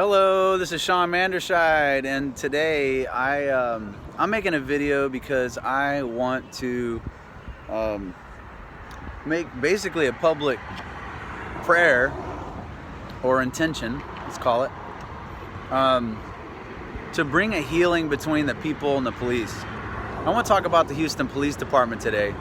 Hello, this is Sean Manderscheid, and today I'm making a video because I want to make basically a public prayer or intention, let's call it, to bring a healing between the people and the police. I want to talk about the Houston Police Department today.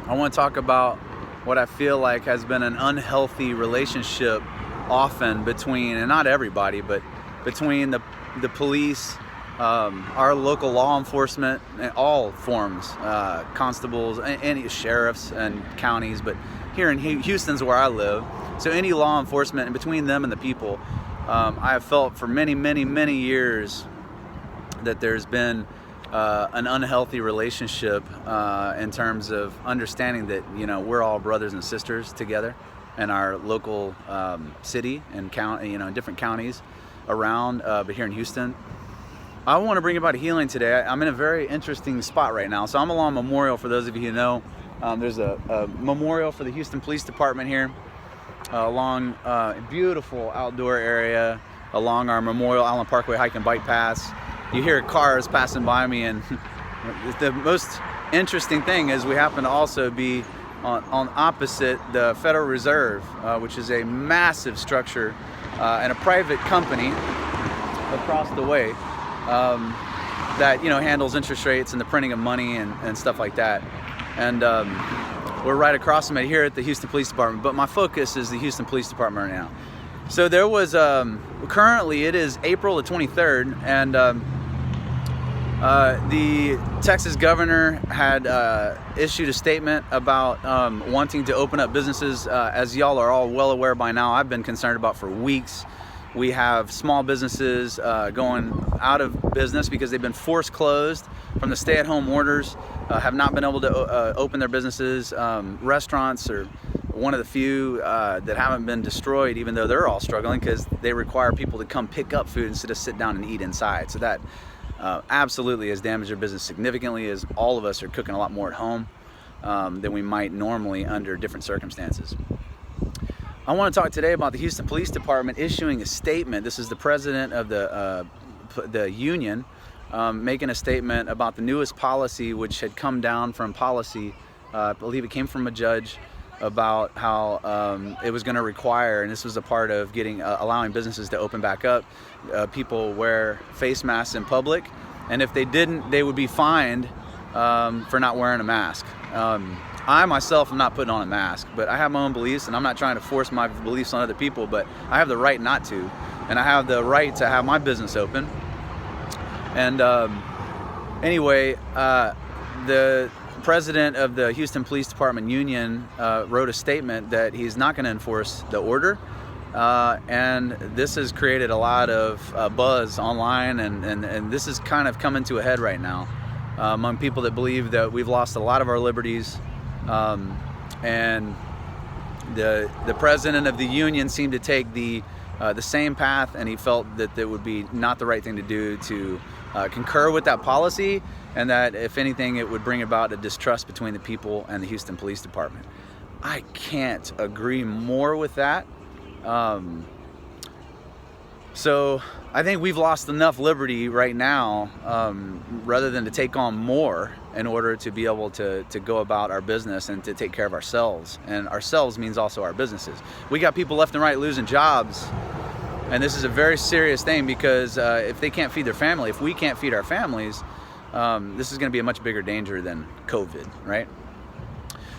I want to talk about what I feel like has been an unhealthy relationship often between, and not everybody, but between the police, our local law enforcement, and all forms, constables, any sheriffs and counties, but here in Houston's where I live, so any law enforcement, and between them and the people, I have felt for many years that there's been an unhealthy relationship in terms of understanding that, you know, we're all brothers and sisters together in our local city and county, in different counties around, but here in Houston. I want to bring about a healing today. I'm in a very interesting spot right now. So I'm along Memorial, for those of you who know. There's a memorial for the Houston Police Department here, along a beautiful outdoor area along our Memorial Island Parkway hike and bike paths. You hear cars passing by me, and the most interesting thing is we happen to also be on opposite the Federal Reserve, which is a massive structure and a private company across the way that handles interest rates and the printing of money and stuff like that. And we're right across from it here at the Houston Police Department. But my focus is the Houston Police Department right now. So there was currently it is April the 23rd, and the Texas governor had issued a statement about wanting to open up businesses. As y'all are all well aware by now, I've been concerned about for weeks. We have small businesses going out of business because they've been forced closed from the stay-at-home orders, have not been able to open their businesses. Restaurants are one of the few that haven't been destroyed, even though they're all struggling because they require people to come pick up food instead of sit down and eat inside. So that absolutely has damaged their business significantly, as all of us are cooking a lot more at home than we might normally under different circumstances. I want to talk today about the Houston Police Department issuing a statement. This is the president of the union making a statement about the newest policy, which had come down from policy, I believe it came from a judge, about how it was going to require, and this was a part of getting allowing businesses to open back up, people wear face masks in public, and if they didn't, they would be fined for not wearing a mask. I myself am not putting on a mask, but I have my own beliefs, and I'm not trying to force my beliefs on other people, but I have the right not to, and I have the right to have my business open. And anyway, the president of the Houston Police Department union wrote a statement that he's not going to enforce the order, and this has created a lot of buzz online, and this is kind of coming to a head right now among people that believe that we've lost a lot of our liberties, and the president of the union seemed to take the same path, and he felt that it would be not the right thing to do to concur with that policy, and that if anything it would bring about a distrust between the people and the Houston Police Department. I can't agree more with that. So I think we've lost enough liberty right now, rather than to take on more in order to be able to go about our business and to take care of ourselves. And ourselves means also our businesses. We got people left and right losing jobs, and this is a very serious thing because if they can't feed their family, if we can't feed our families, this is going to be a much bigger danger than COVID, right?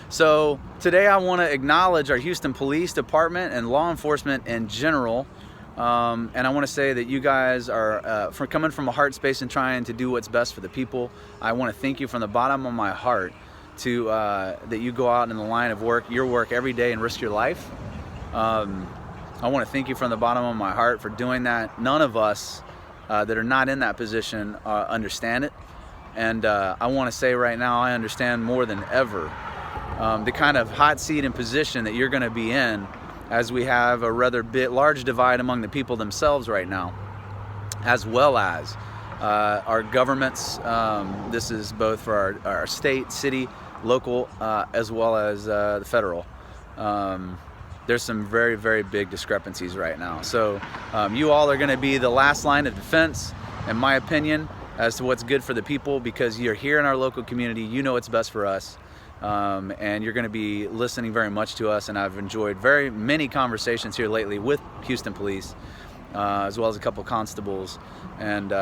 So today I want to acknowledge our Houston Police Department and law enforcement in general. And I want to say that you guys are coming from a heart space and trying to do what's best for the people. I want to thank you from the bottom of my heart to that you go out in the line of work, your work every day, and risk your life. I want to thank you from the bottom of my heart for doing that. None of us that are not in that position understand it. And I want to say right now, I understand more than ever the kind of hot seat and position that you're going to be in, as we have a rather large divide among the people themselves right now, as well as our governments. This is both for our state, city, local, as well as the federal. there's some very, very big discrepancies right now. So you all are going to be the last line of defense, in my opinion, as to what's good for the people, because you're here in our local community, you know what's best for us, and you're going to be listening very much to us. And I've enjoyed very many conversations here lately with Houston Police, as well as a couple constables. And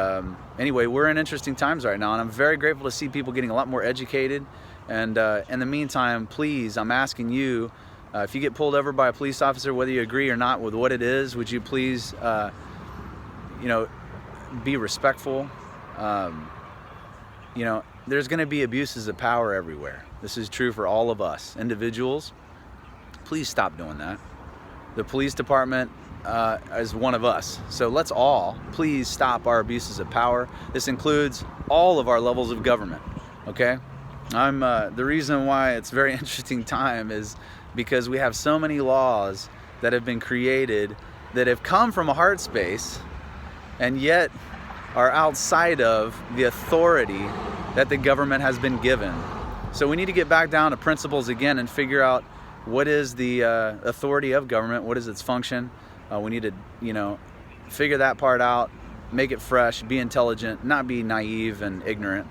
anyway, we're in interesting times right now, and I'm very grateful to see people getting a lot more educated. And in the meantime, please, I'm asking you, if you get pulled over by a police officer, whether you agree or not with what it is, would you please, be respectful? There's going to be abuses of power everywhere. This is true for all of us individuals. Please stop doing that. The police department is one of us, so let's all please stop our abuses of power. This includes all of our levels of government. Okay, the reason why it's a very interesting time is because we have so many laws that have been created that have come from a heart space and yet are outside of the authority that the government has been given. So we need to get back down to principles again and figure out what is the authority of government, what is its function. We need to, figure that part out, make it fresh, be intelligent, not be naive and ignorant.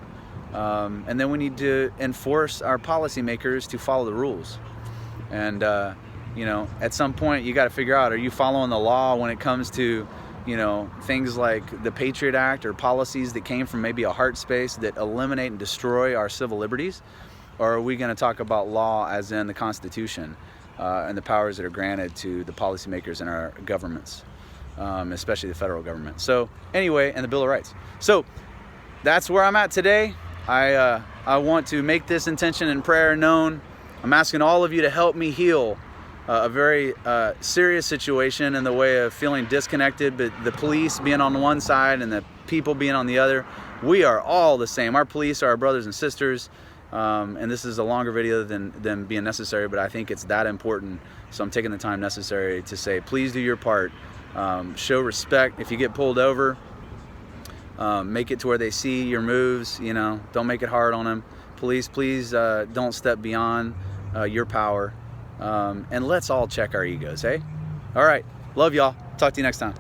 And then we need to enforce our policymakers to follow the rules. And, at some point you got to figure out, are you following the law when it comes to things like the Patriot Act or policies that came from maybe a heart space that eliminate and destroy our civil liberties? Or are we going to talk about law as in the Constitution and the powers that are granted to the policymakers in our governments, especially the federal government? So anyway, and the Bill of Rights. So that's where I'm at today. I want to make this intention and prayer known. I'm asking all of you to help me heal a very serious situation in the way of feeling disconnected, but the police being on one side and the people being on the other. We are all the same. Our police are our brothers and sisters, and this is a longer video than being necessary, but I think it's that important, so I'm taking the time necessary to say, please do your part. Show respect. If you get pulled over, make it to where they see your moves. Don't make it hard on them. Police, please don't step beyond your power. And let's all check our egos, hey? All right. Love y'all. Talk to you next time.